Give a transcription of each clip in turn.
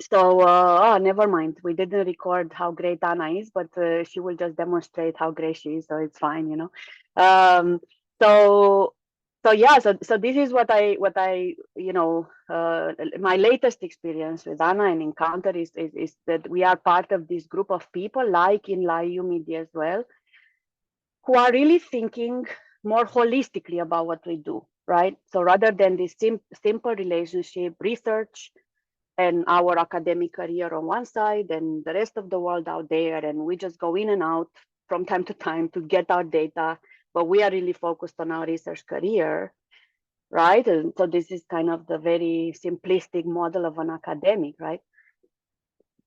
So, never mind. We didn't record how great Anna is, but she will just demonstrate how great she is, so it's fine. Um, so, so this is my latest experience with Anna and encounter is that we are part of this group of people, like in LIU Media as well, who are really thinking more holistically about what we do, right? So rather than this simple relationship, research and our academic career on one side and the rest of the world out there, and we just go in and out from time to time to get our data, but we are really focused on our research career, right? And so this is kind of the very simplistic model of an academic, right?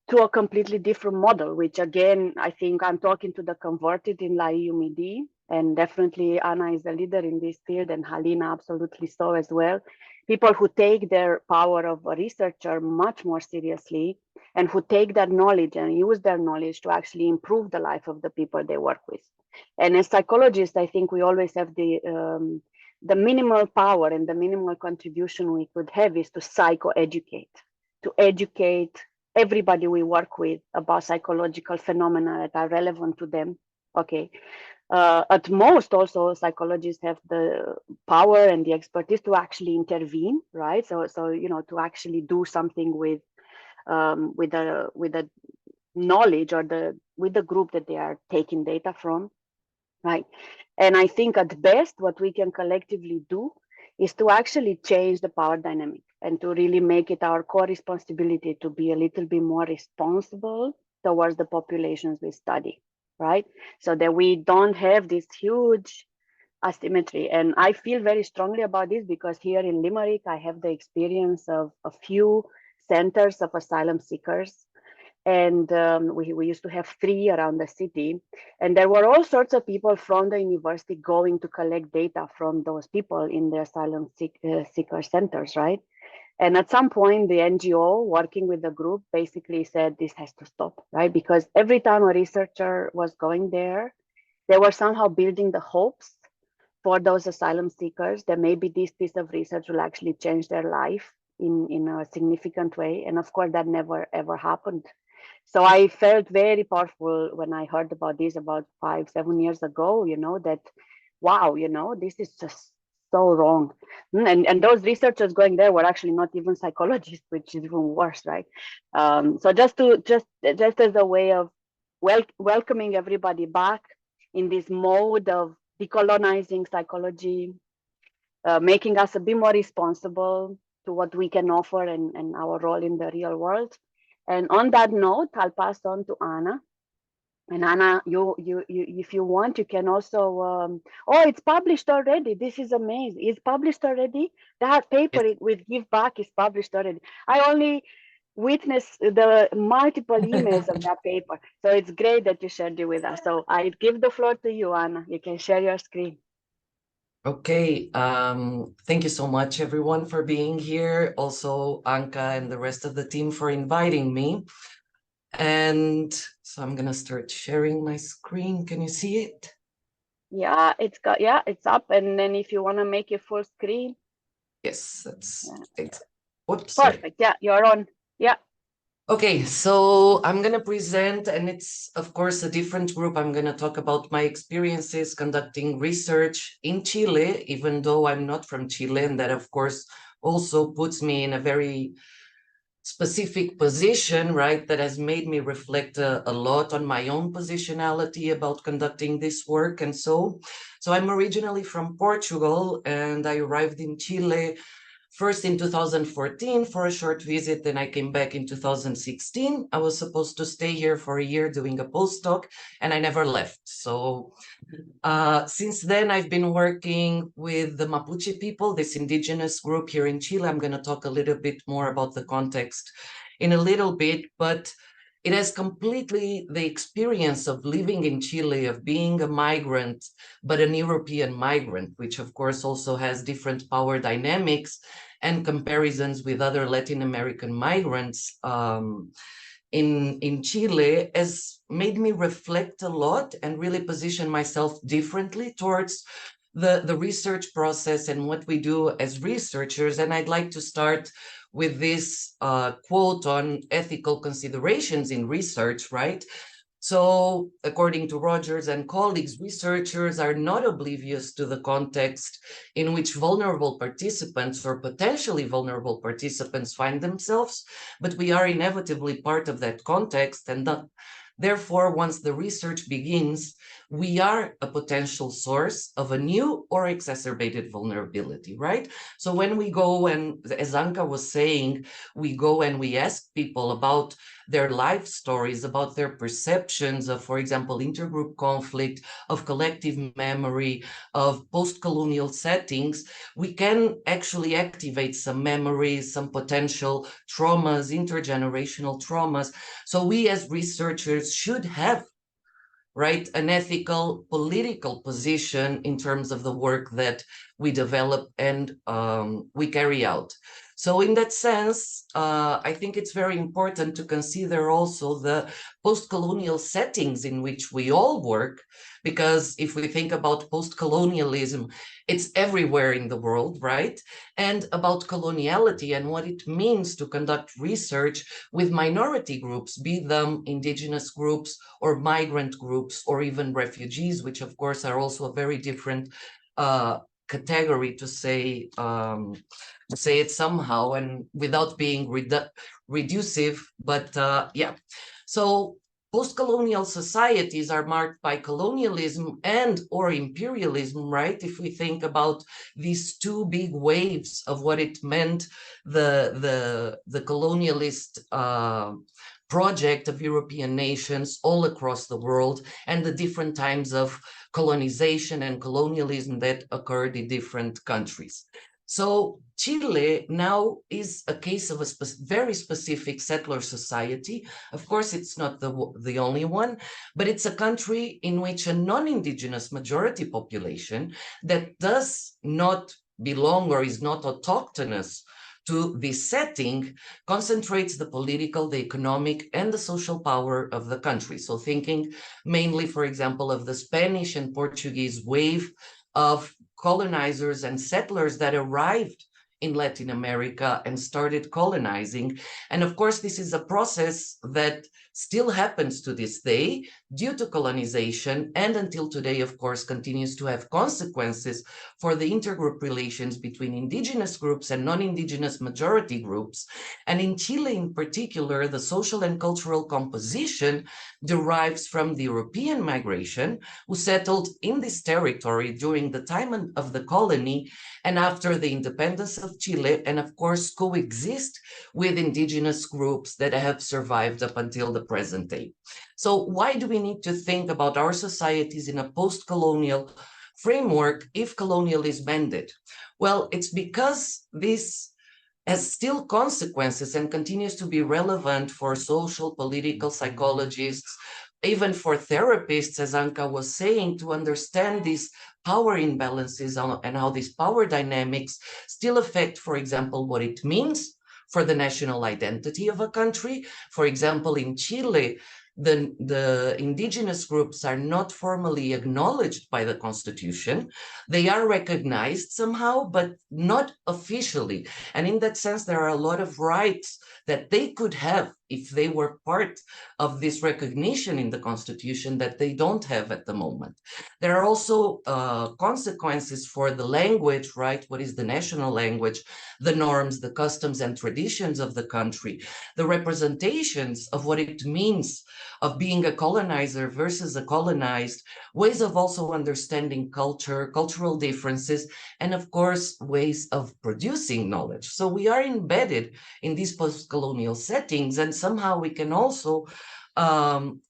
To a completely different model, which again, I think I'm talking to the converted in LAIUMD, and definitely Anna is a leader in this field, and Halina absolutely so as well. People who take their power of a researcher much more seriously, and who take that knowledge and use their knowledge to actually improve the life of the people they work with. And as psychologists, I think we always have the minimal power and the minimal contribution we could have is to psychoeducate, to educate everybody we work with about psychological phenomena that are relevant to them. Okay. At most, also psychologists have the power and the expertise to actually intervene, right? So to actually do something with the knowledge or with the group that they are taking data from, right? And I think at best, what we can collectively do is to actually change the power dynamic and to really make it our core responsibility to be a little bit more responsible towards the populations we study, right? So that we don't have this huge asymmetry. And I feel very strongly about this because here in Limerick, I have the experience of a few centers of asylum seekers, and we used to have 3 around the city, and there were all sorts of people from the university going to collect data from those people in the asylum seeker centers, right? And at some point the NGO working with the group basically said this has to stop, right? Because every time a researcher was going there, they were somehow building the hopes for those asylum seekers that maybe this piece of research will actually change their life in a significant way, and of course that never ever happened. So I felt very powerful when I heard about this about 5-7 years ago, that wow, this is just so wrong. And those researchers going there were actually not even psychologists, which is even worse, right? So just as a way of welcoming everybody back in this mode of decolonizing psychology, making us a bit more responsible to what we can offer and our role in the real world. And on that note, I'll pass on to Anna. And Anna, if you want, you can also. Oh, it's published already. This is amazing. It's published already. That paper Yes. with Give Back is published already. I only witnessed the multiple emails of that paper, so it's great that you shared it with us. So I give the floor to you, Anna. You can share your screen. Okay, thank you so much, everyone, for being here. Also, Anka and the rest of the team for inviting me. And so I'm gonna start sharing my screen. Can you see it? Yeah, it's up. And then if you want to make it full screen, Yes, that's yeah. it. Whoops, sorry. Perfect. Yeah, you're on. Yeah. Okay, so I'm gonna present, and it's of course a different group. I'm gonna talk about my experiences conducting research in Chile, even though I'm not from Chile, and that of course also puts me in a very specific position, right, that has made me reflect a lot on my own positionality about conducting this work. And so I'm originally from Portugal, and I arrived in Chile first in 2014 for a short visit, then I came back in 2016. I was supposed to stay here for a year doing a postdoc, and I never left. So since then, I've been working with the Mapuche people, this indigenous group here in Chile. I'm going to talk a little bit more about the context in a little bit, but it has completely the experience of living in Chile, of being a migrant, but an European migrant, which of course also has different power dynamics and comparisons with other Latin American migrants. In Chile has made me reflect a lot and really position myself differently towards the research process and what we do as researchers. And I'd like to start with this quote on ethical considerations in research, right? So, according to Rogers and colleagues, researchers are not oblivious to the context in which vulnerable participants or potentially vulnerable participants find themselves, but we are inevitably part of that context, and therefore, once the research begins, we are a potential source of a new or exacerbated vulnerability, right? So when we go and, as Anka was saying, we go and we ask people about their life stories, about their perceptions of, for example, intergroup conflict, of collective memory, of post-colonial settings, we can actually activate some memories, some potential traumas, intergenerational traumas. So we as researchers should have, right, an ethical, political position in terms of the work that we develop and we carry out. So in that sense, I think it's very important to consider also the post-colonial settings in which we all work, because if we think about post-colonialism, it's everywhere in the world, right? And about coloniality and what it means to conduct research with minority groups, be them indigenous groups or migrant groups or even refugees, which of course are also a very different category to say it somehow and without being reducive, but yeah. So post-colonial societies are marked by colonialism and or imperialism, right? If we think about these two big waves of what it meant, the colonialist project of European nations all across the world, and the different times of colonization and colonialism that occurred in different countries. So Chile now is a case of a very specific settler society. Of course, it's not the only one, but it's a country in which a non-indigenous majority population that does not belong or is not autochthonous to this setting concentrates the political, the economic, and the social power of the country. So thinking mainly, for example, of the Spanish and Portuguese wave of colonizers and settlers that arrived in Latin America and started colonizing. And of course, this is a process that still happens to this day due to colonization, and until today, of course, continues to have consequences for the intergroup relations between indigenous groups and non-indigenous majority groups. And in Chile in particular, the social and cultural composition derives from the European migration who settled in this territory during the time of the colony and after the independence of Chile, and of course coexist with indigenous groups that have survived up until the present day. So why do we need to think about our societies in a post-colonial framework if colonialism ended? Well, it's because this has still consequences and continues to be relevant for social, political psychologists, even for therapists, as Anka was saying, to understand these power imbalances and how these power dynamics still affect, for example, what it means for the national identity of a country. For example, in Chile, the indigenous groups are not formally acknowledged by the constitution. They are recognized somehow, but not officially. And in that sense, there are a lot of rights that they could have if they were part of this recognition in the constitution that they don't have at the moment. There are also consequences for the language, right? What is the national language, the norms, the customs and traditions of the country, the representations of what it means of being a colonizer versus a colonized, ways of also understanding culture, cultural differences, and of course, ways of producing knowledge. So we are embedded in these post-colonial settings, and somehow we can also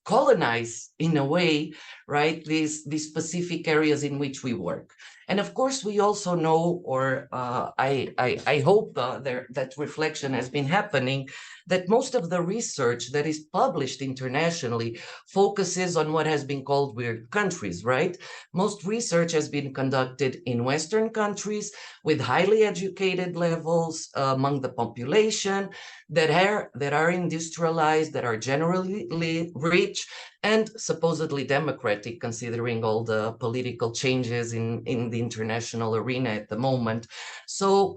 colonize in a way, right, these specific areas in which we work. And of course, we also know, or I hope that reflection has been happening, that most of the research that is published internationally focuses on what has been called weird countries, right? Most research has been conducted in Western countries with highly educated levels among the population that are industrialized, that are generally rich, and supposedly democratic, considering all the political changes in the international arena at the moment. So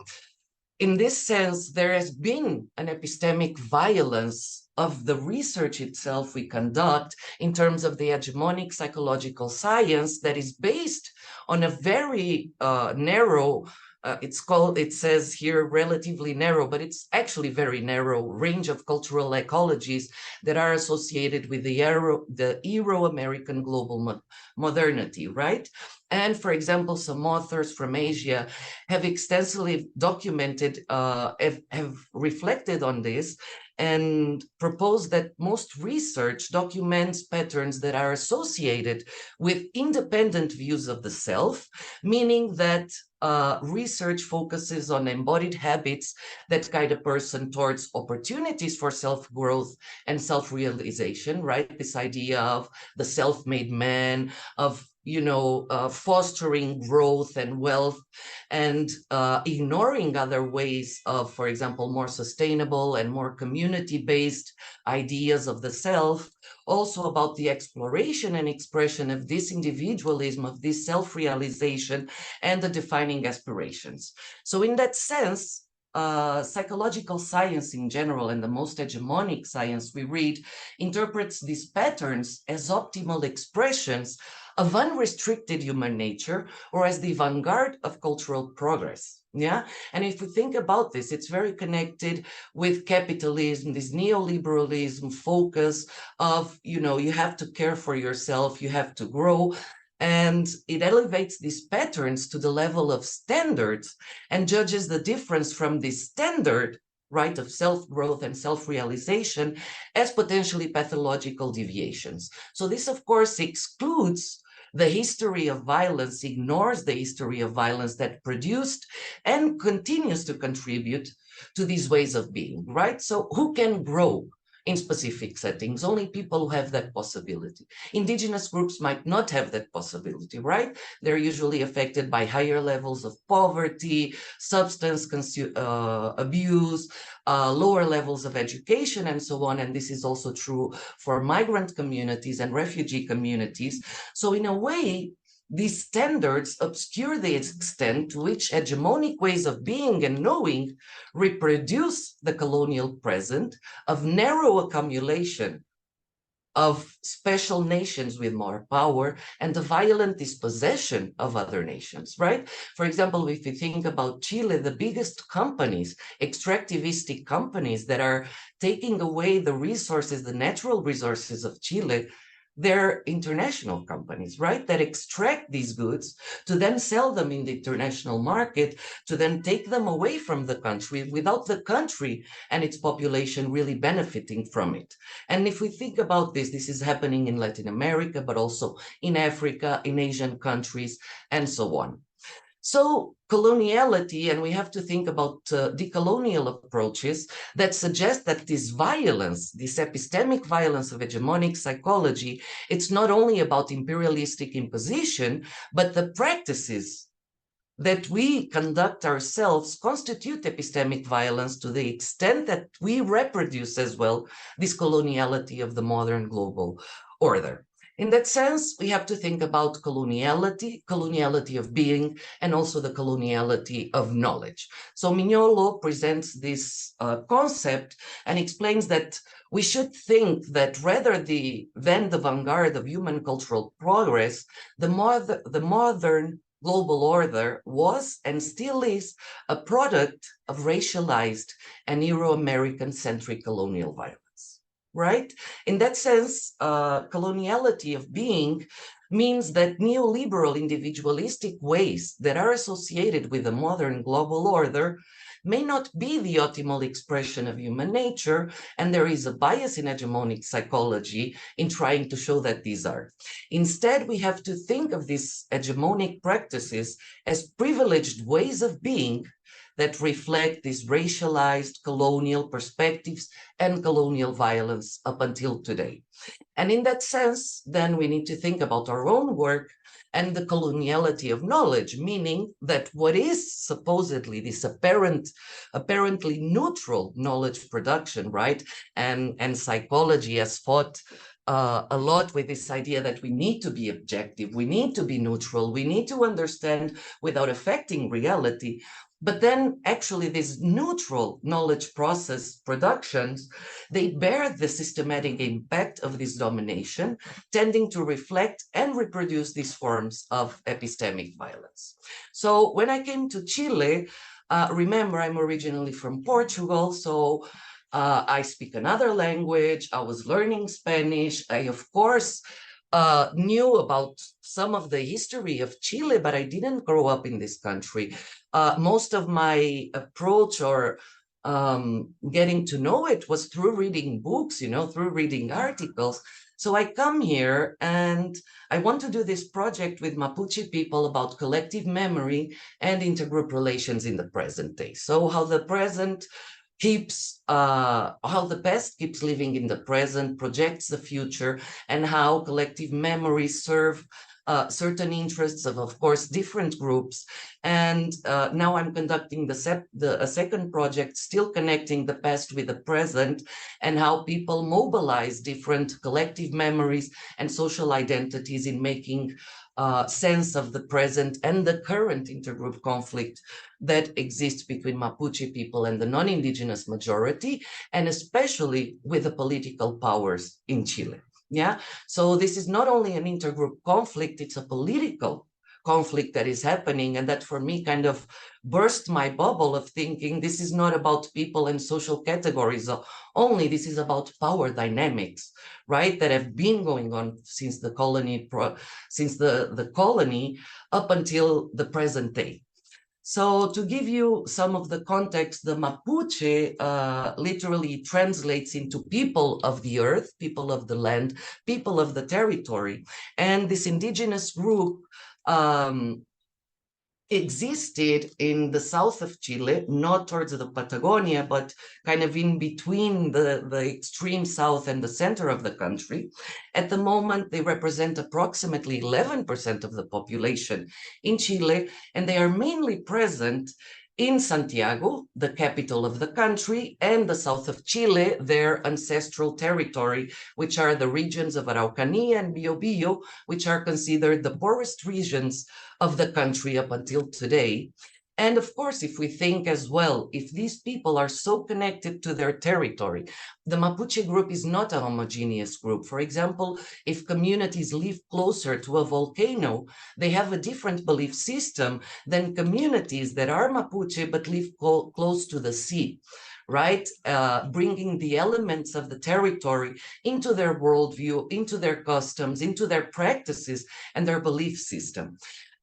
in this sense, there has been an epistemic violence of the research itself we conduct in terms of the hegemonic psychological science that is based on a very narrow, it says here relatively narrow, but it's actually very narrow range of cultural ecologies that are associated with the Euro-American global modernity, right? And for example, some authors from Asia have extensively documented, have reflected on this and proposed that most research documents patterns that are associated with independent views of the self, meaning that research focuses on embodied habits that guide a person towards opportunities for self-growth and self-realization, right? This idea of the self-made man, of fostering growth and wealth, and ignoring other ways of, for example, more sustainable and more community-based ideas of the self, also about the exploration and expression of this individualism, of this self-realization, and the defining aspirations. So in that sense, psychological science in general, and the most hegemonic science we read, interprets these patterns as optimal expressions of unrestricted human nature, or as the vanguard of cultural progress. Yeah, and if we think about this, it's very connected with capitalism, this neoliberalism focus of, you have to care for yourself, you have to grow. And it elevates these patterns to the level of standards and judges the difference from this standard, right, of self-growth and self-realization as potentially pathological deviations. So this, of course, excludes the history of violence, ignores the history of violence that produced and continues to contribute to these ways of being, right? So who can grow in specific settings? Only people who have that possibility. Indigenous groups might not have that possibility, right? They're usually affected by higher levels of poverty, substance abuse, lower levels of education, and so on. And this is also true for migrant communities and refugee communities. So in a way, these standards obscure the extent to which hegemonic ways of being and knowing reproduce the colonial present of narrow accumulation of special nations with more power and the violent dispossession of other nations, right? For example, if you think about Chile, the biggest companies, extractivistic companies that are taking away the resources, the natural resources of Chile, they're international companies, right, that extract these goods to then sell them in the international market, to then take them away from the country without the country and its population really benefiting from it. And if we think about this, this is happening in Latin America, but also in Africa, in Asian countries, and so on. So coloniality, and we have to think about decolonial approaches that suggest that this violence, this epistemic violence of hegemonic psychology, it's not only about imperialistic imposition, but the practices that we conduct ourselves constitute epistemic violence to the extent that we reproduce as well this coloniality of the modern global order. In that sense, we have to think about coloniality of being, and also the coloniality of knowledge. So Mignolo presents this concept and explains that we should think that rather than the vanguard of human cultural progress, the modern global order was and still is a product of racialized and Euro-American centric colonial violence. Right? In that sense, coloniality of being means that neoliberal individualistic ways that are associated with the modern global order may not be the optimal expression of human nature, and there is a bias in hegemonic psychology in trying to show that these are. Instead, we have to think of these hegemonic practices as privileged ways of being that reflect these racialized colonial perspectives and colonial violence up until today. And in that sense, then we need to think about our own work and the coloniality of knowledge, meaning that what is supposedly this apparently neutral knowledge production, right? And psychology has fought a lot with this idea that we need to be objective, we need to be neutral, we need to understand without affecting reality. But then actually these neutral knowledge process productions, they bear the systematic impact of this domination, tending to reflect and reproduce these forms of epistemic violence. So when I came to Chile, remember, I'm originally from Portugal, so I speak another language. I was learning Spanish. I, of course, knew about some of the history of Chile, but I didn't grow up in this country. Most of my approach or getting to know it was through reading books, through reading articles. So I come here and I want to do this project with Mapuche people about collective memory and intergroup relations in the present day. So how the past keeps living in the present, projects the future, and how collective memories serve certain interests of course, different groups. And now I'm conducting a second project, still connecting the past with the present, and how people mobilize different collective memories and social identities in making sense of the present and the current intergroup conflict that exists between Mapuche people and the non-indigenous majority, and especially with the political powers in Chile. Yeah, so this is not only an intergroup conflict, it's a political conflict that is happening, and that for me kind of burst my bubble of thinking this is not about people and social categories only, this is about power dynamics, right, that have been going on since the colony up until the present day. So to give you some of the context, the Mapuche literally translates into people of the earth, people of the land, people of the territory. And this indigenous group existed in the south of Chile, not towards the Patagonia, but kind of in between the extreme south and the center of the country. At the moment, they represent approximately 11% of the population in Chile, and they are mainly present in Santiago, the capital of the country, and the south of Chile, their ancestral territory, which are the regions of Araucanía and Biobío, which are considered the poorest regions of the country up until today. And of course, if we think as well, if these people are so connected to their territory, the Mapuche group is not a homogeneous group. For example, if communities live closer to a volcano, they have a different belief system than communities that are Mapuche but live close to the sea, right? Bringing the elements of the territory into their worldview, into their customs, into their practices and their belief system.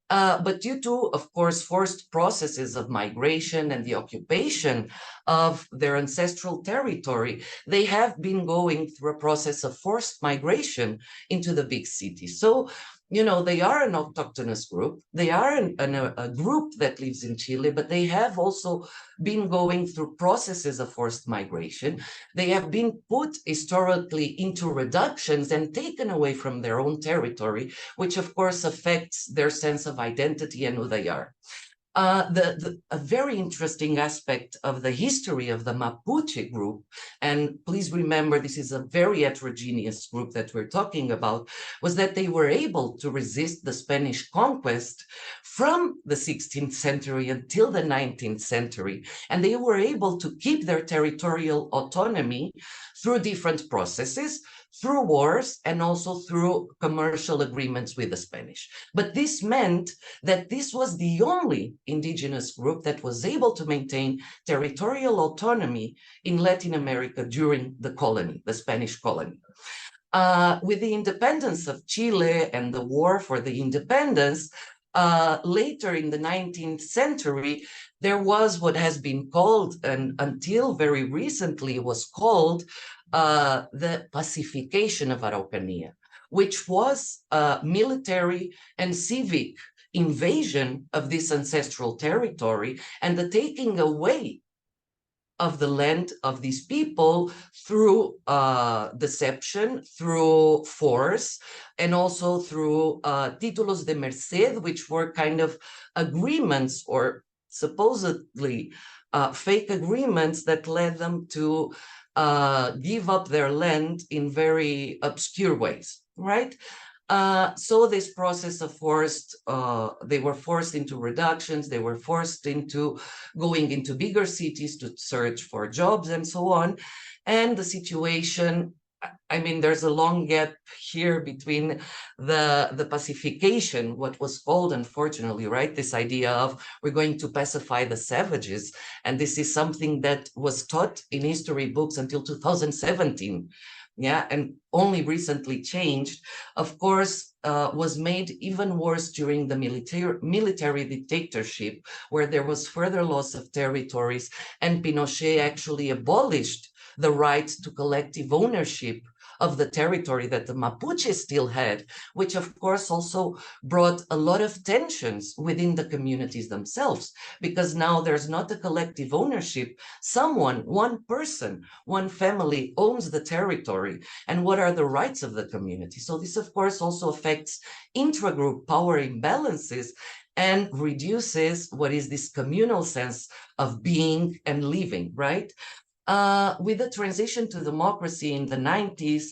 But due to, of course, forced processes of migration and the occupation of their ancestral territory, they have been going through a process of forced migration into the big cities. So, they are an autochthonous group. They are a group that lives in Chile, but they have also been going through processes of forced migration. They have been put historically into reductions and taken away from their own territory, which of course affects their sense of identity and who they are. A very interesting aspect of the history of the Mapuche group, and please remember this is a very heterogeneous group that we're talking about, was that they were able to resist the Spanish conquest from the 16th century until the 19th century, and they were able to keep their territorial autonomy through different processes, through wars, and also through commercial agreements with the Spanish. But this meant that this was the only indigenous group that was able to maintain territorial autonomy in Latin America during the colony, the Spanish colony. With the independence of Chile and the war for the independence, later in the 19th century, there was what has been called, and until very recently was called, the pacification of Araucanía, which was a military and civic invasion of this ancestral territory and the taking away of the land of these people through deception, through force, and also through títulos de merced, which were kind of agreements or supposedly fake agreements that led them to give up their land in very obscure ways, right? So this process of they were forced into reductions, they were forced into going into bigger cities to search for jobs and so on. And the situation, I mean, there's a long gap here between the pacification, what was called, unfortunately, right, this idea of we're going to pacify the savages. And this is something that was taught in history books until 2017. Yeah, and only recently changed, of course, was made even worse during the military dictatorship, where there was further loss of territories, and Pinochet actually abolished the right to collective ownership of the territory that the Mapuche still had, which of course also brought a lot of tensions within the communities themselves, because now there's not a collective ownership. Someone, one person, one family owns the territory, and what are the rights of the community? So this of course also affects intra-group power imbalances and reduces what is this communal sense of being and living, right? With the transition to democracy in the 90s,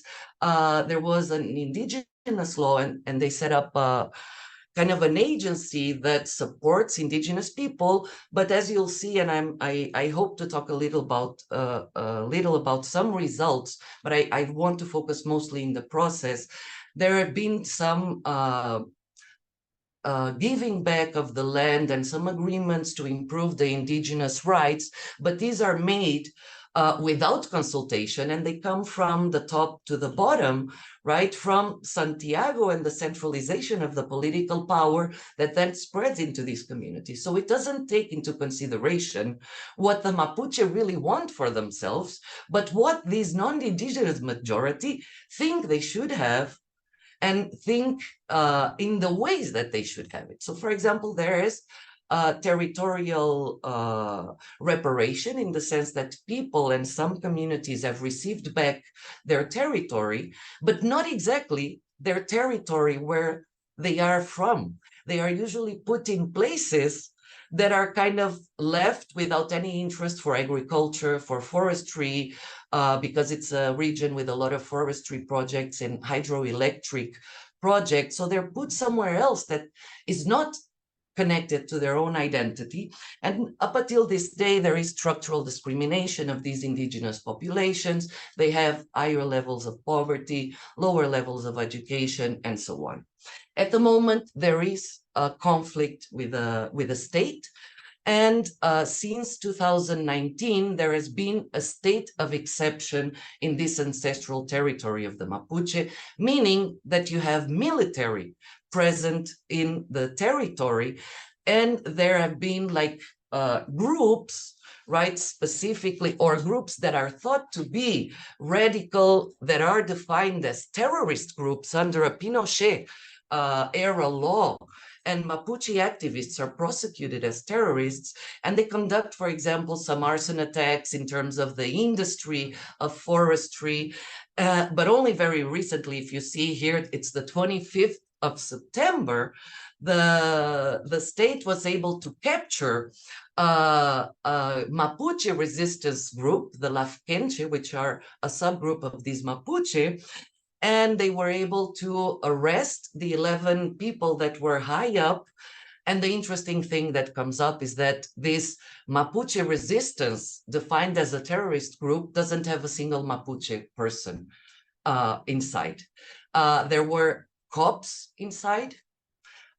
there was an indigenous law, and they set up kind of an agency that supports indigenous people. But as you'll see, and I hope to talk a little about some results, but I want to focus mostly in the process. There have been some giving back of the land and some agreements to improve the indigenous rights, but these are made without consultation, and they come from the top to the bottom, right? From Santiago and the centralization of the political power that then spreads into these communities. So it doesn't take into consideration what the Mapuche really want for themselves, but what these non-indigenous majority think they should have, and think in the ways that they should have it. So, for example, there is territorial reparation, in the sense that people and some communities have received back their territory, but not exactly their territory where they are from. They are usually put in places that are kind of left without any interest for agriculture, for forestry, because it's a region with a lot of forestry projects and hydroelectric projects. So they're put somewhere else that is not connected to their own identity. And up until this day, there is structural discrimination of these indigenous populations. They have higher levels of poverty, lower levels of education, and so on. At the moment, there is a conflict with the state. And since 2019, there has been a state of exception in this ancestral territory of the Mapuche, meaning that you have military present in the territory. And there have been like groups, right, specifically, or groups that are thought to be radical, that are defined as terrorist groups under a Pinochet era law. And Mapuche activists are prosecuted as terrorists, and they conduct, for example, some arson attacks in terms of the industry of forestry. But only very recently, if you see here, it's the 25th of September, the state was able to capture a Mapuche resistance group, the Lafkenche, which are a subgroup of these Mapuche, and they were able to arrest the 11 people that were high up. And the interesting thing that comes up is that this Mapuche resistance, defined as a terrorist group, doesn't have a single Mapuche person inside. There were cops inside,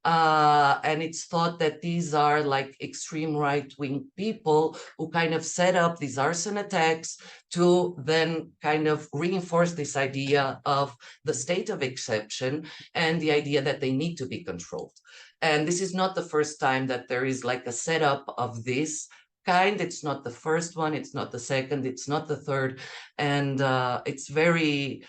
and it's thought that these are like extreme right-wing people who kind of set up these arson attacks to then kind of reinforce this idea of the state of exception and the idea that they need to be controlled. And this is not the first time that there is like a setup of this kind. It's not the first one, it's not the second, it's not the third. And it's very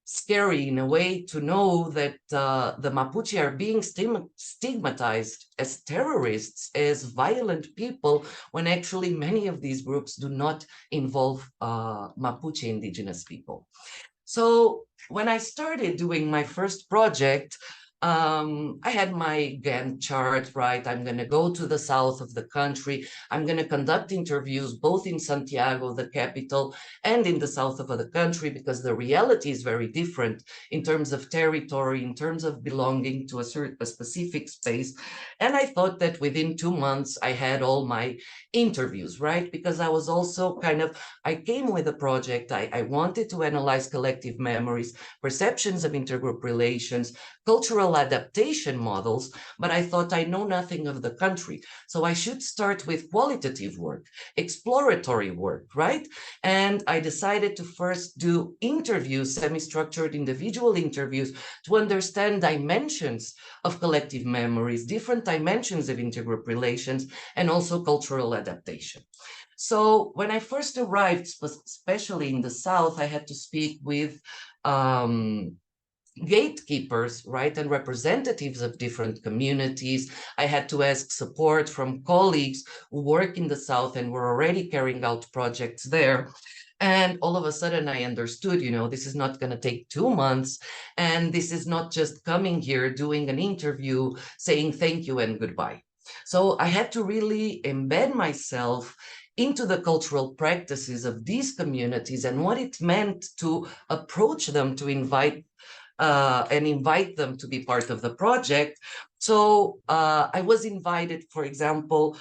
scary in a way to know that the Mapuche are being stigmatized as terrorists, as violent people, when actually many of these groups do not involve Mapuche indigenous people. So when I started doing my first project, I had my Gantt chart, right? I'm going to go to the south of the country. I'm going to conduct interviews both in Santiago, the capital, and in the south of the country, because the reality is very different in terms of territory, in terms of belonging to a specific space. And I thought that within 2 months, I had all my interviews, right? Because I was also I came with a project. I wanted to analyze collective memories, perceptions of intergroup relations, cultural adaptation models, but I thought I know nothing of the country. So I should start with qualitative work, exploratory work, right? And I decided to first do interviews, semi-structured individual interviews, to understand dimensions of collective memories, different dimensions of intergroup relations, and also cultural adaptation. So when I first arrived, especially in the South, I had to speak with gatekeepers, right, and representatives of different communities. I had to ask support from colleagues who work in the South and were already carrying out projects there. And all of a sudden I understood, this is not going to take 2 months. And this is not just coming here, doing an interview, saying thank you and goodbye. So I had to really embed myself into the cultural practices of these communities and what it meant to approach them, to invite them to be part of the project. So I was invited, for example,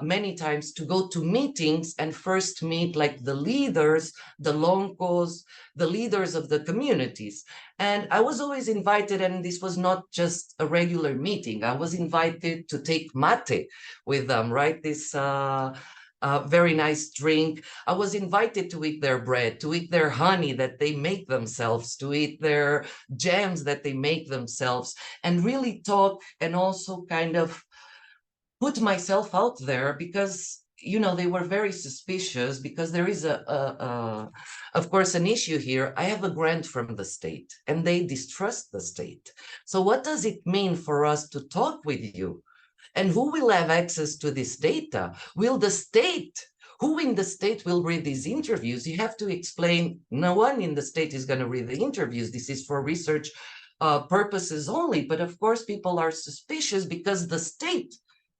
many times to go to meetings and first meet like the leaders, the loncos, the leaders of the communities. And I was always invited, and this was not just a regular meeting. I was invited to take mate with them, right? This very nice drink. I was invited to eat their bread, to eat their honey that they make themselves, to eat their jams that they make themselves, and really talk and also put myself out there, because they were very suspicious, because there is of course, an issue here. I have a grant from the state and they distrust the state. So what does it mean for us to talk with you? And who will have access to this data? Will the state? Who in the state will read these interviews? You have to explain, no one in the state is going to read the interviews. This is for research purposes only. But of course, people are suspicious because the state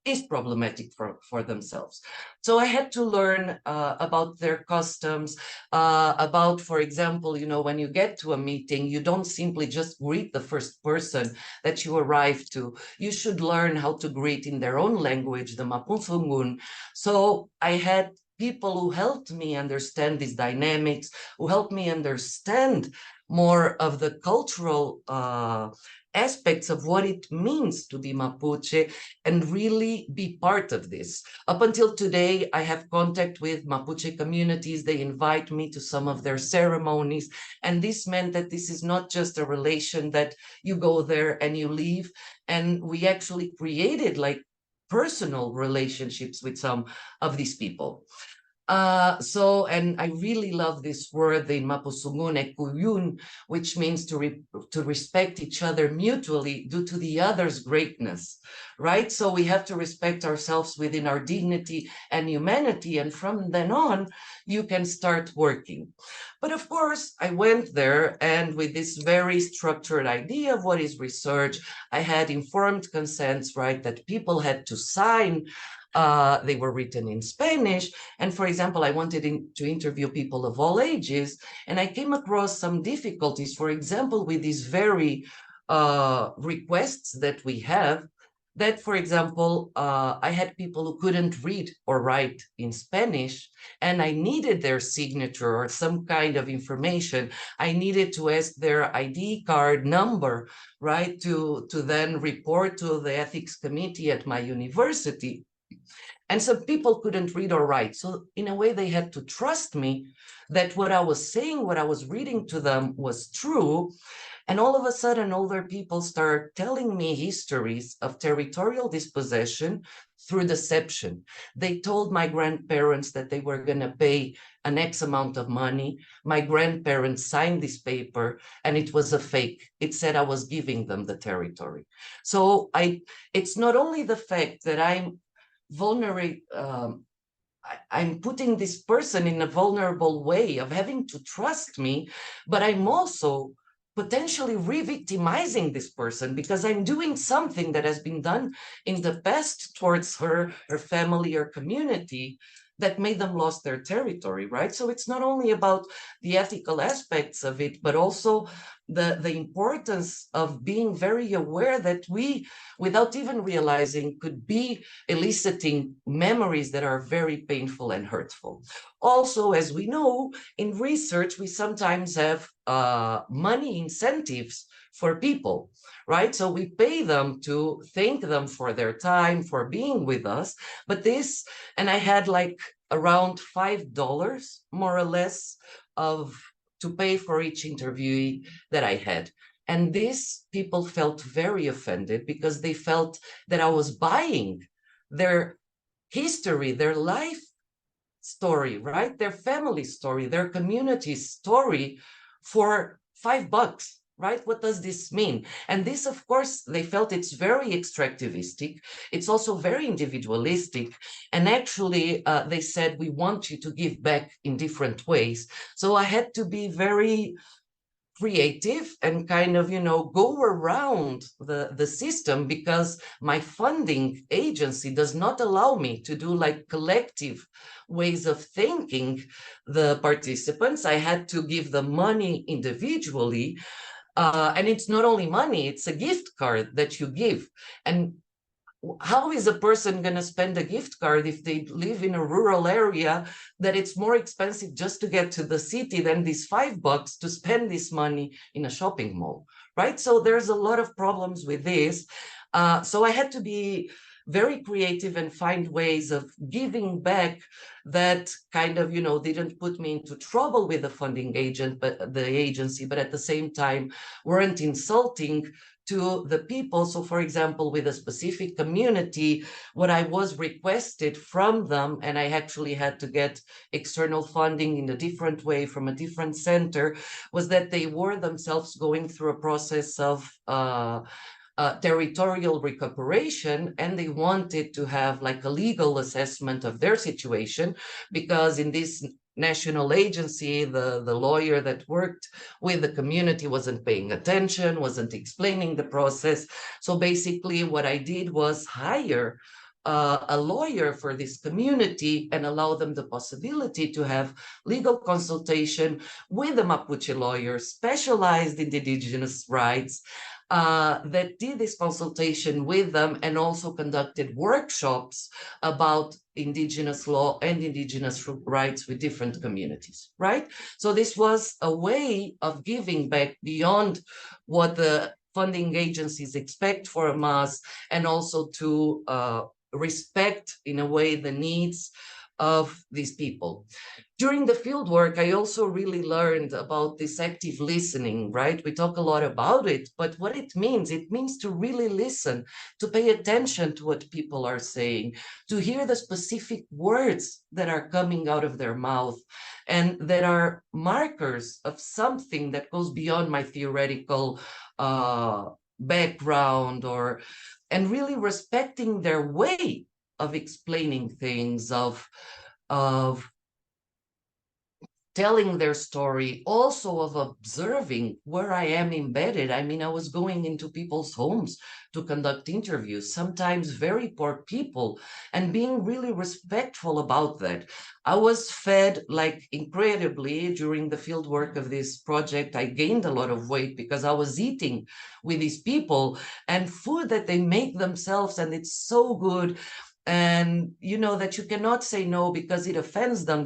is problematic for themselves. So I had to learn about their customs, about, for example, when you get to a meeting, you don't simply just greet the first person that you arrive to. You should learn how to greet in their own language, the Mapudungun. So I had people who helped me understand these dynamics, who helped me understand more of the cultural aspects of what it means to be Mapuche and really be part of this. Up until today, I have contact with Mapuche communities. They invite me to some of their ceremonies. And this meant that this is not just a relation that you go there and you leave. And we actually created like personal relationships with some of these people. And I really love this word in Mapudungun, ekuyun, which means to respect each other mutually due to the other's greatness, right? So we have to respect ourselves within our dignity and humanity, and from then on, you can start working. But of course, I went there, and with this very structured idea of what is research, I had informed consents, right, that people had to sign. They were written in Spanish. And for example, I wanted to interview people of all ages, and I came across some difficulties, for example, with these very requests that we have, that, for example, I had people who couldn't read or write in Spanish, and I needed their signature or some kind of information. I needed to ask their ID card number, right, to then report to the ethics committee at my university. And some people couldn't read or write. So in a way, they had to trust me that what I was saying, what I was reading to them was true. And all of a sudden, older people start telling me histories of territorial dispossession through deception. They told my grandparents that they were going to pay an X amount of money. My grandparents signed this paper, and it was a fake. It said I was giving them the territory. So it's not only the fact that I'm vulnerable, I'm putting this person in a vulnerable way of having to trust me, but I'm also potentially re-victimizing this person because I'm doing something that has been done in the past towards her family or community that made them lost their territory, right? So it's not only about the ethical aspects of it, but also the importance of being very aware that we, without even realizing, could be eliciting memories that are very painful and hurtful. Also, as we know, in research, we sometimes have money incentives for people, right? So we pay them to thank them for their time, for being with us. But this, and I had like around $5 more or less of to pay for each interviewee that I had. And these people felt very offended because they felt that I was buying their history, their life story, right? Their family story, their community story for $5, right? What does this mean? And this, of course, they felt it's very extractivistic. It's also very individualistic. And actually, they said, we want you to give back in different ways. So I had to be very creative and kind of, go around the system because my funding agency does not allow me to do like collective ways of thanking the participants. I had to give them money individually. And it's not only money, it's a gift card that you give. And how is a person going to spend a gift card if they live in a rural area that it's more expensive just to get to the city than these $5 to spend this money in a shopping mall, right? So there's a lot of problems with this. So I had to be very creative and find ways of giving back that kind of, didn't put me into trouble with the funding agent, but the agency, but at the same time weren't insulting to the people. So for example, with a specific community, what I was requested from them, and I actually had to get external funding in a different way from a different center, was that they were themselves going through a process of territorial recuperation, and they wanted to have like a legal assessment of their situation, because in this national agency, the lawyer that worked with the community wasn't paying attention, wasn't explaining the process. So basically what I did was hire a lawyer for this community and allow them the possibility to have legal consultation with the Mapuche lawyer specialized in indigenous rights, that did this consultation with them and also conducted workshops about indigenous law and indigenous rights with different communities, right? So this was a way of giving back beyond what the funding agencies expect from us, and also to respect in a way the needs of these people. During the field work, I also really learned about this active listening, right? We talk a lot about it, but what it means to really listen, to pay attention to what people are saying, to hear the specific words that are coming out of their mouth, and that are markers of something that goes beyond my theoretical background, and really respecting their way of explaining things, of telling their story, also of observing where I am embedded. I mean, I was going into people's homes to conduct interviews, sometimes very poor people, and being really respectful about that. I was fed like incredibly during the field work of this project. I gained a lot of weight because I was eating with these people and food that they make themselves, and it's so good. And that you cannot say no because it offends them.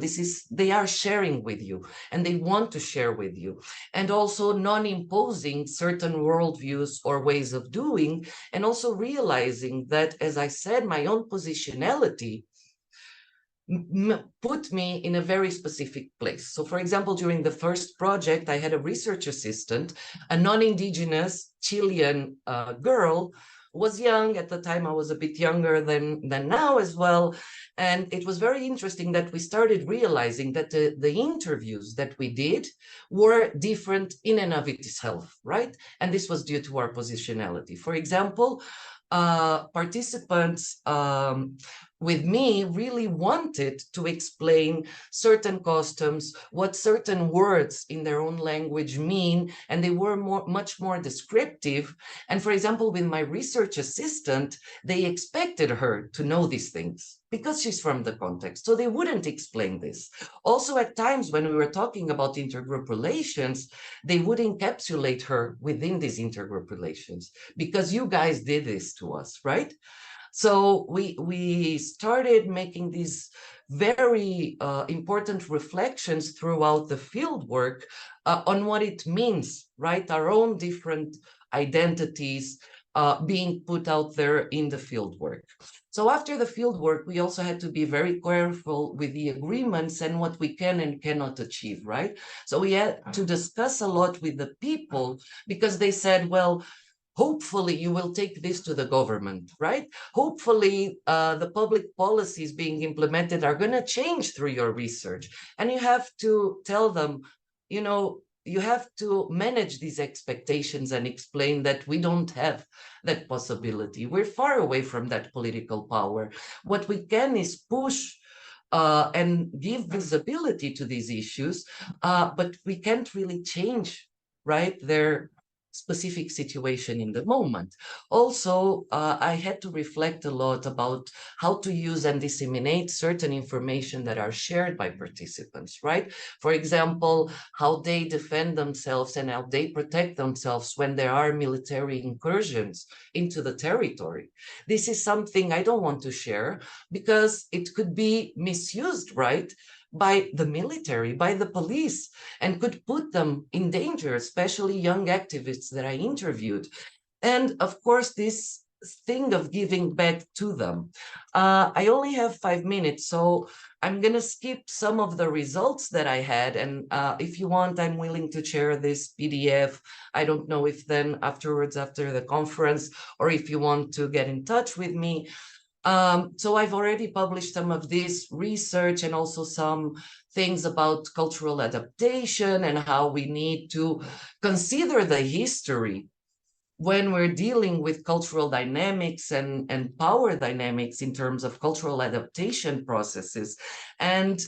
They are sharing with you and they want to share with you. And also non-imposing certain worldviews or ways of doing, and also realizing that, as I said, my own positionality put me in a very specific place. So for example, during the first project, I had a research assistant, a non-indigenous Chilean girl, was young at the time. I was a bit younger than now as well. And it was very interesting that we started realizing that the interviews that we did were different in and of itself, right? And this was due to our positionality. For example, participants with me really wanted to explain certain customs, what certain words in their own language mean, and they were much more descriptive. And for example, with my research assistant, they expected her to know these things because she's from the context, so they wouldn't explain this. Also, at times when we were talking about intergroup relations, they would encapsulate her within these intergroup relations because you guys did this to us, right? So we started making these very important reflections throughout the field work on what it means, right? Our own different identities being put out there in the field work. So after the field work, we also had to be very careful with the agreements and what we can and cannot achieve, right? So we had to discuss a lot with the people because they said, well, hopefully you will take this to the government, right? Hopefully the public policies being implemented are going to change through your research. And you have to tell them, you know, you have to manage these expectations and explain that we don't have that possibility. We're far away from that political power. What we can is push and give visibility to these issues, but we can't really change, right, their specific situation in the moment. Also, I had to reflect a lot about how to use and disseminate certain information that are shared by participants, right? For example, how they defend themselves and how they protect themselves when there are military incursions into the territory. This is something I don't want to share because it could be misused, right, by the military, by the police, and could put them in danger, especially young activists that I interviewed. And of course, this thing of giving back to them. I only have 5 minutes, so I'm going to skip some of the results that I had. And if you want, I'm willing to share this PDF. I don't know if then afterwards, after the conference, or if you want to get in touch with me. So I've already published some of this research and also some things about cultural adaptation and how we need to consider the history when we're dealing with cultural dynamics and power dynamics in terms of cultural adaptation processes. And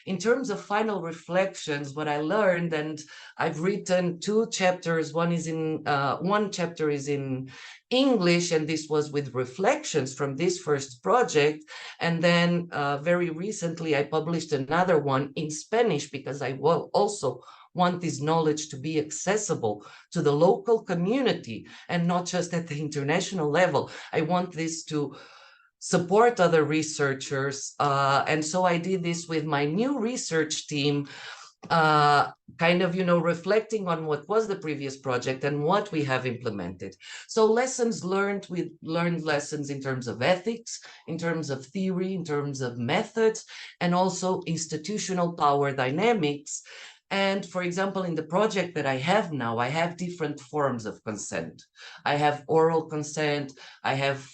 in terms of final reflections, what I learned, and I've written 2 chapters, one chapter is in English, and this was with reflections from this first project. And then very recently, I published another one in Spanish because I will also want this knowledge to be accessible to the local community and not just at the international level. I want this to support other researchers. And so I did this with my new research team, kind of, reflecting on what was the previous project and what we have implemented. So lessons learned, we learned lessons in terms of ethics, in terms of theory, in terms of methods, and also institutional power dynamics. And for example, in the project that I have now, I have different forms of consent. I have oral consent, I have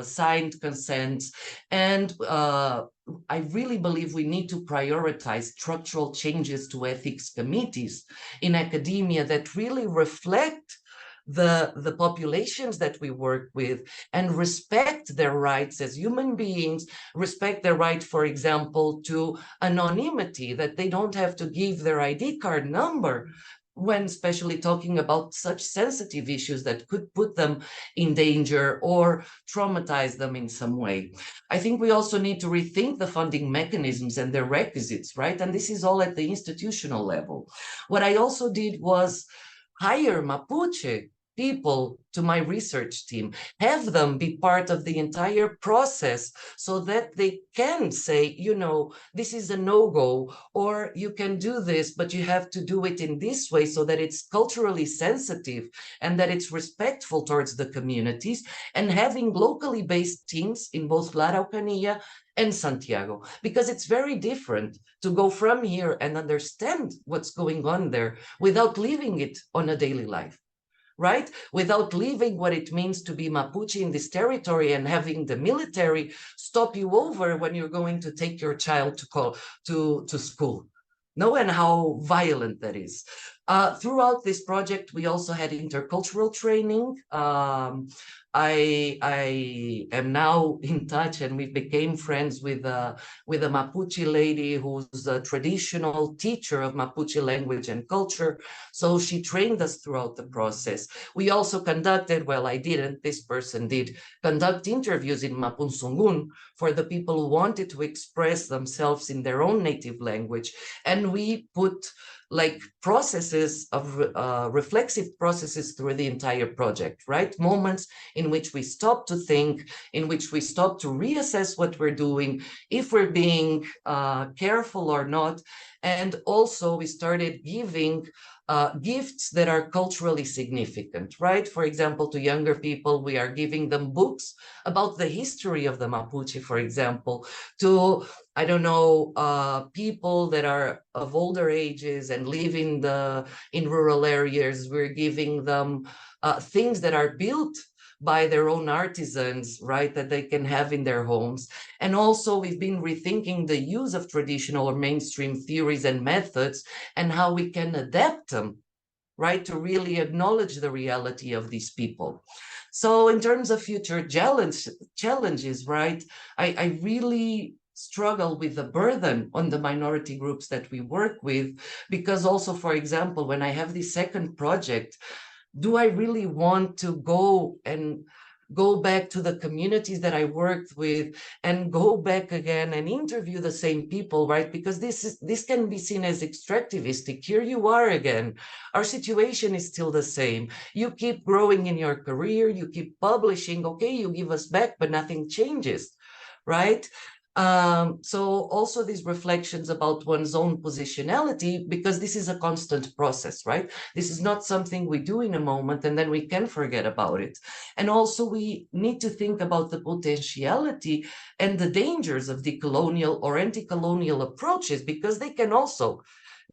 signed consents, and I really believe we need to prioritize structural changes to ethics committees in academia that really reflect the populations that we work with and respect their rights as human beings, respect their right, for example, to anonymity, that they don't have to give their ID card number when especially talking about such sensitive issues that could put them in danger or traumatize them in some way. I think we also need to rethink the funding mechanisms and their requisites, right? And this is all at the institutional level. What I also did was hire Mapuche people to my research team, have them be part of the entire process so that they can say, this is a no-go, or you can do this, but you have to do it in this way so that it's culturally sensitive and that it's respectful towards the communities, and having locally based teams in both La Araucanía and Santiago, because it's very different to go from here and understand what's going on there without living it on a daily life, right? Without living what it means to be Mapuche in this territory and having the military stop you over when you're going to take your child to school. No, and how violent that is. Throughout this project, we also had intercultural training. I am now in touch, and we became friends with a Mapuche lady who's a traditional teacher of Mapuche language and culture. So she trained us throughout the process. We also conducted, well, I didn't, this person did, conduct interviews in Mapunsungun for the people who wanted to express themselves in their own native language. And we put like processes of reflexive processes through the entire project, right? Moments in which we stop to think, in which we stop to reassess what we're doing, if we're being careful or not. And also we started giving gifts that are culturally significant, right? For example, to younger people, we are giving them books about the history of the Mapuche, for example, to, I don't know, people that are of older ages and live in rural areas. We're giving them things that are built by their own artisans, right, that they can have in their homes. And also we've been rethinking the use of traditional or mainstream theories and methods and how we can adapt them, right, to really acknowledge the reality of these people. So in terms of future challenges, right, I really struggle with the burden on the minority groups that we work with, because also, for example, when I have this second project, do I really want to go back to the communities that I worked with and go back again and interview the same people, right? Because this can be seen as extractivistic. Here you are again. Our situation is still the same. You keep growing in your career, you keep publishing, okay, you give us back, but nothing changes, right? So also these reflections about one's own positionality, because this is a constant process, right? This is not something we do in a moment and then we can forget about it. And also we need to think about the potentiality and the dangers of decolonial or anti-colonial approaches, because they can also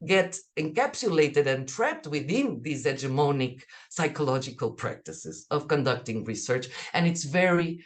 get encapsulated and trapped within these hegemonic psychological practices of conducting research. And it's very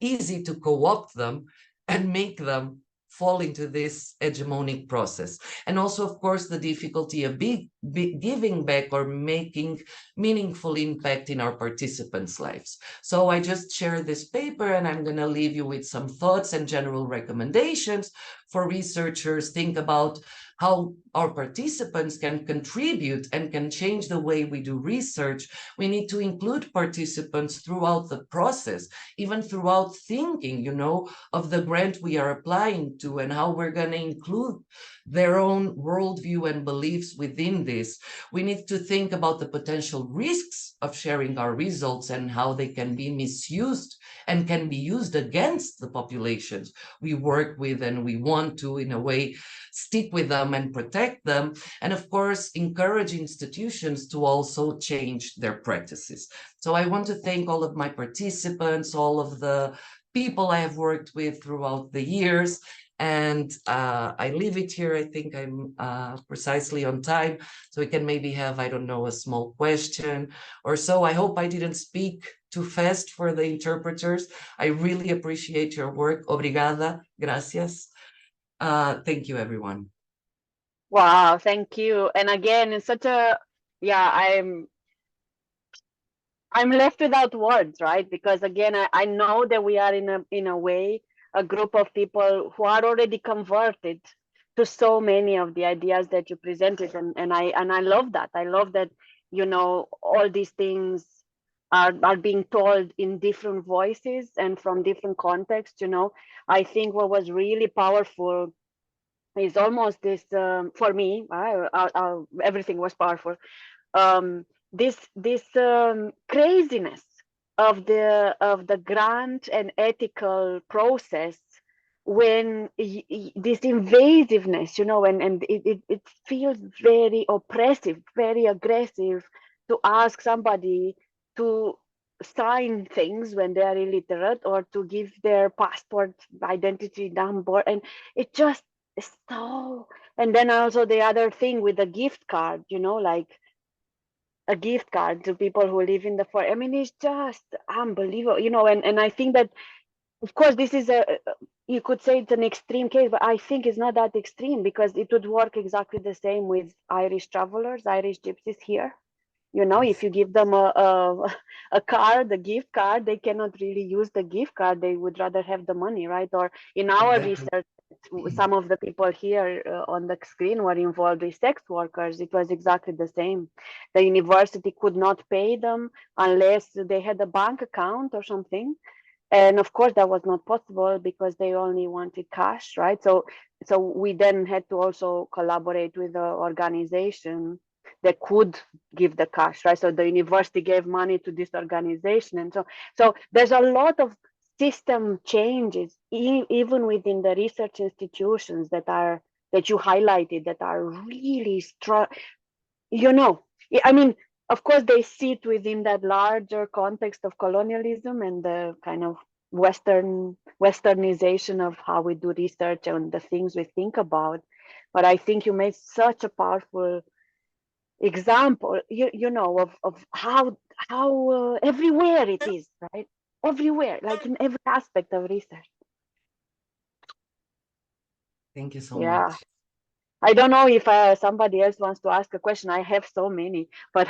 easy to co-opt them and make them fall into this hegemonic process. And also, of course, the difficulty of giving back or making meaningful impact in our participants' lives. So I just shared this paper, and I'm going to leave you with some thoughts and general recommendations for researchers. Think about how our participants can contribute and can change the way we do research. We need to include participants throughout the process, even throughout thinking, you know, of the grant we are applying to and how we're going to include their own worldview and beliefs within this. We need to think about the potential risks of sharing our results and how they can be misused and can be used against the populations we work with and we want to, in a way, stick with them and protect them. And of course, encourage institutions to also change their practices. So I want to thank all of my participants, all of the people I have worked with throughout the years. And I leave it here. I think I'm precisely on time. So we can maybe have, I don't know, a small question or so. I hope I didn't speak too fast for the interpreters. I really appreciate your work. Obrigada. Gracias. Thank you, everyone. Wow, thank you. And again, it's such a, yeah, I'm left without words, right? Because again, I know that we are in a way a group of people who are already converted to so many of the ideas that you presented, and I love that. I love that, you know, all these things are being told in different voices and from different contexts. You know, I think what was really powerful is almost this for me. Everything was powerful. This craziness of the grant and ethical process, when this invasiveness, you know, and it feels very oppressive, very aggressive to ask somebody to sign things when they are illiterate or to give their passport identity number, and it just is so. And then also the other thing with the gift card, you know, like a gift card to people who live in the forest. I mean, it's just unbelievable, you know. And I think that Of course, this is you could say it's an extreme case, but I think it's not that extreme, because it would work exactly the same with Irish travelers, Irish gypsies here. You know, if Yes. you give them a card, a gift card, they cannot really use the gift card. They would rather have the money, right? Or in our Exactly. research, some of the people here on the screen were involved with sex workers. It was exactly the same. The university could not pay them unless they had a bank account or something. And of course, that was not possible because they only wanted cash, right? So we then had to also collaborate with the organization that could give the cash, right? So the university gave money to this organization, and so there's a lot of system changes even within the research institutions that you highlighted, that are really strong. You know, I mean, of course they sit within that larger context of colonialism and the kind of westernization of how we do research and the things we think about. But I think you made such a powerful example, you know, of how everywhere it is, right? Everywhere, like in every aspect of research. Thank you so Yeah. much. I don't know if somebody else wants to ask a question. I have so many, but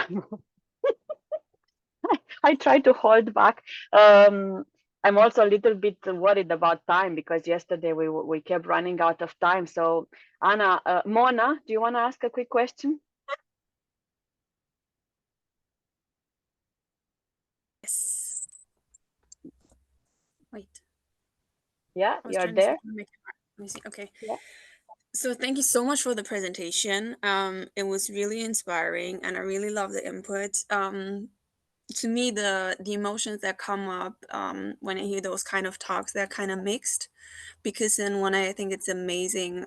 I try to hold back. Um, I'm also a little bit worried about time, because yesterday we kept running out of time. So Anna, Mona, do you want to ask a quick question? Yes. Wait, Yeah, I was you're trying to switch there. my camera. Let me see. Okay. Yeah. So thank you so much for the presentation. It was really inspiring, and I really love the input. To me, the emotions that come up when I hear those kind of talks, they're kind of mixed, because then when I think it's amazing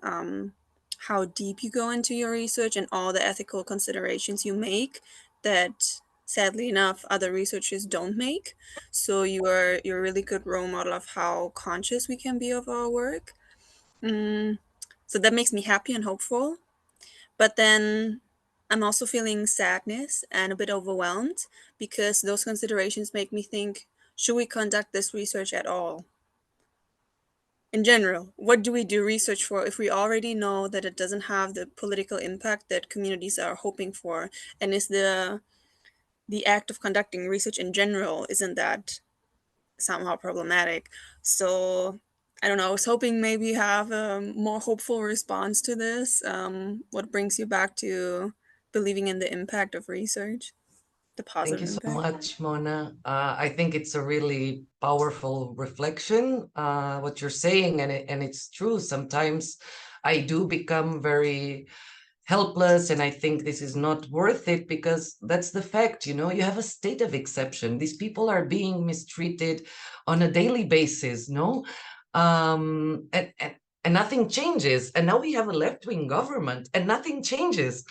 how deep you go into your research and all the ethical considerations you make that sadly enough other researchers don't make. So you're a really good role model of how conscious we can be of our work. Mm, so that makes me happy and hopeful. But then I'm also feeling sadness and a bit overwhelmed, because those considerations make me think, should we conduct this research at all? In general, what do we do research for if we already know that it doesn't have the political impact that communities are hoping for? And is the act of conducting research in general, isn't that somehow problematic? So I don't know. I was hoping maybe you have a more hopeful response to this. What brings you back to believing in the impact of research, the Thank positive you so impact? much, Mona. I think it's a really powerful reflection, what you're saying, and it's true. Sometimes I do become very helpless, and I think this is not worth it, because that's the fact. You have a state of exception. These people are being mistreated on a daily basis, no? And nothing changes. And now we have a left-wing government, and nothing changes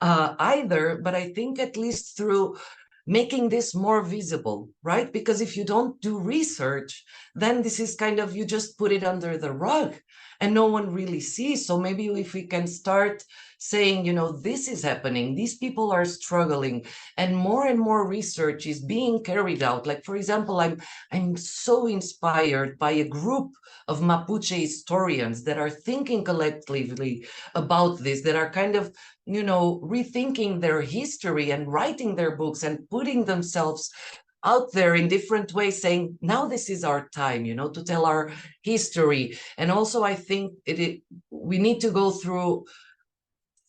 either. But I think at least through making this more visible, right? Because if you don't do research, then this is kind of, you just put it under the rug and no one really sees. So maybe if we can start saying, this is happening, these people are struggling, and more research is being carried out. Like, for example, I'm so inspired by a group of Mapuche historians that are thinking collectively about this, that are kind of rethinking their history and writing their books and putting themselves out there in different ways, saying, now this is our time, to tell our history. And also, I think we need to go through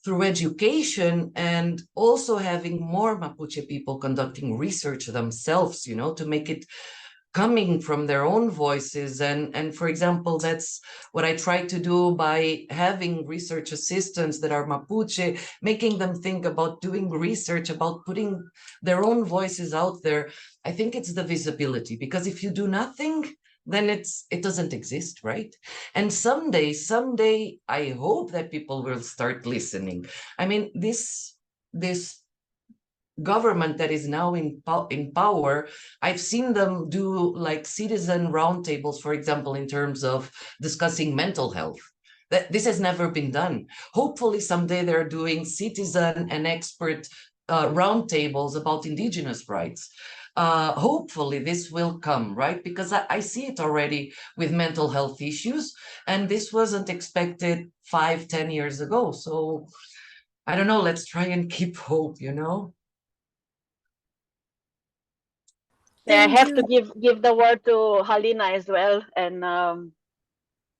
education, and also having more Mapuche people conducting research themselves, to make it coming from their own voices. And for example, that's what I try to do by having research assistants that are Mapuche, making them think about doing research, about putting their own voices out there. I think it's the visibility, because if you do nothing, then it doesn't exist, right? And someday I hope that people will start listening. I mean, this government that is now in power, I've seen them do like citizen roundtables, for example, in terms of discussing mental health. That this has never been done. Hopefully someday they're doing citizen and expert roundtables about indigenous rights. hopefully this will come, right? Because I see it already with mental health issues, and this wasn't expected 5-10 years ago. So I don't know, let's try and keep hope, you know? Yeah, I Thank have you. to give the word to Halina as well. And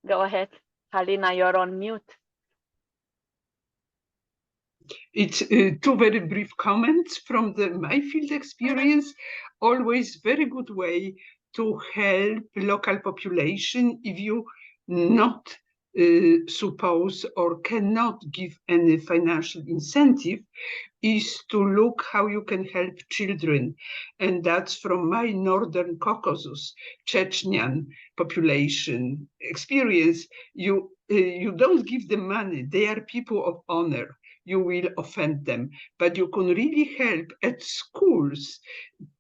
go ahead, Halina, you're on mute. It's two very brief comments from my field experience. Always very good way to help local population if you not suppose or cannot give any financial incentive, is to look how you can help children. And that's from my Northern Caucasus, Chechnyan population experience. You don't give them money. They are people of honor. You will offend them, but you can really help at schools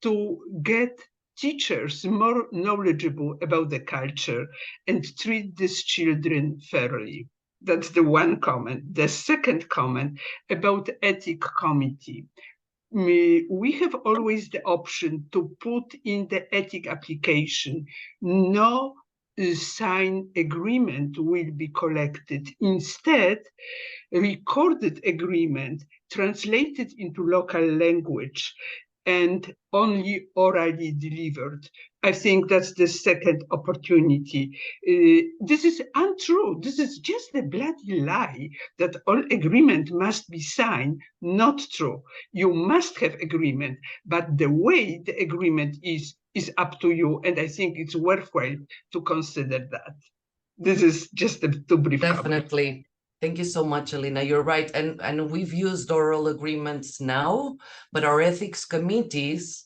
to get teachers more knowledgeable about the culture and treat these children fairly. That's the one comment. The second comment about ethic committee. We have always the option to put in the ethic application, no signed agreement will be collected. Instead, recorded agreement translated into local language and only orally delivered. I think that's the second opportunity. This is untrue. This is just a bloody lie that all agreement must be signed. Not true. You must have agreement, but the way the agreement is up to you. And I think it's worthwhile to consider that. This is just a too brief comment. Definitely. Thank you so much, Alina. You're right. And we've used oral agreements now, but our ethics committees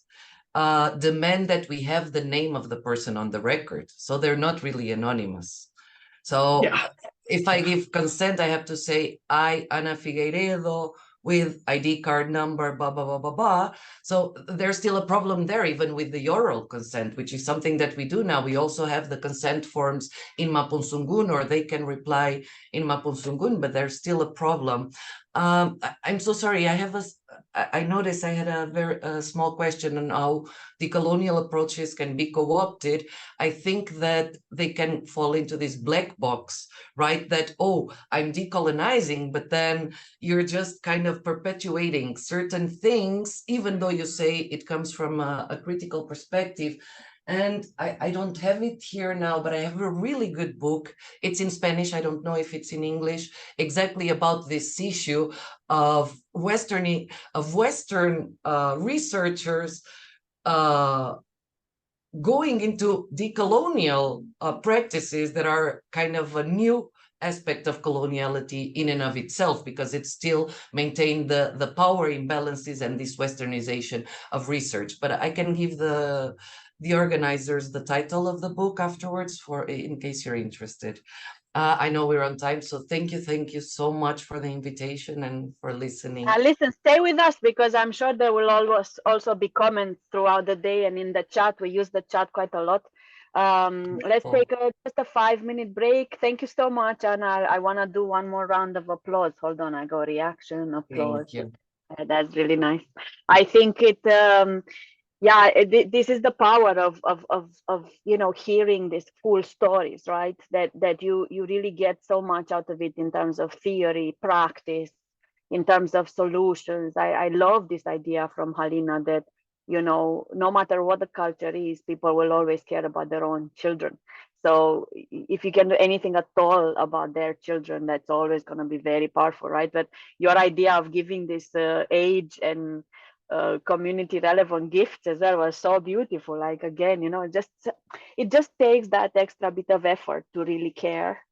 demand that we have the name of the person on the record. So they're not really anonymous. So Yeah. if I give consent, I have to say, I, Ana Figueiredo, with ID card number, blah, blah, blah, blah, blah. So there's still a problem there, even with the oral consent, which is something that we do now. We also have the consent forms in Mapudungun, or they can reply in Mapudungun, but there's still a problem. I'm so sorry. I noticed I had a very small question on how decolonial approaches can be co-opted. I think that they can fall into this black box, right? That, oh, I'm decolonizing, but then you're just kind of perpetuating certain things, even though you say it comes from a critical perspective. And I don't have it here now, but I have a really good book. It's in Spanish. I don't know if it's in English, exactly about this issue of Western researchers going into decolonial practices that are kind of a new aspect of coloniality in and of itself, because it still maintained the power imbalances and this westernization of research. But I can give the organizers the title of the book afterwards, for in case you're interested. I know we're on time, so thank you so much for the invitation and for listening. Listen, stay with us, because I'm sure there will always also be comments throughout the day and in the chat. We use the chat quite a lot. Let's take just a 5-minute break. Thank you so much, and I want to do one more round of applause. Hold on, I go reaction, applause. Thank you. That's really nice. I think it. This is the power of hearing these full stories, right? That you really get so much out of it in terms of theory, practice, in terms of solutions. I love this idea from Halina that, no matter what the culture is, people will always care about their own children. So if you can do anything at all about their children, that's always going to be very powerful, right? But your idea of giving this age and community relevant gifts as well was so beautiful. Like, again, it just takes that extra bit of effort to really care.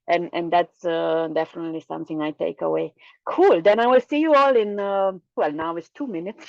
And that's definitely something I take away. Cool. Then I will see you all in, well, now it's 2 minutes.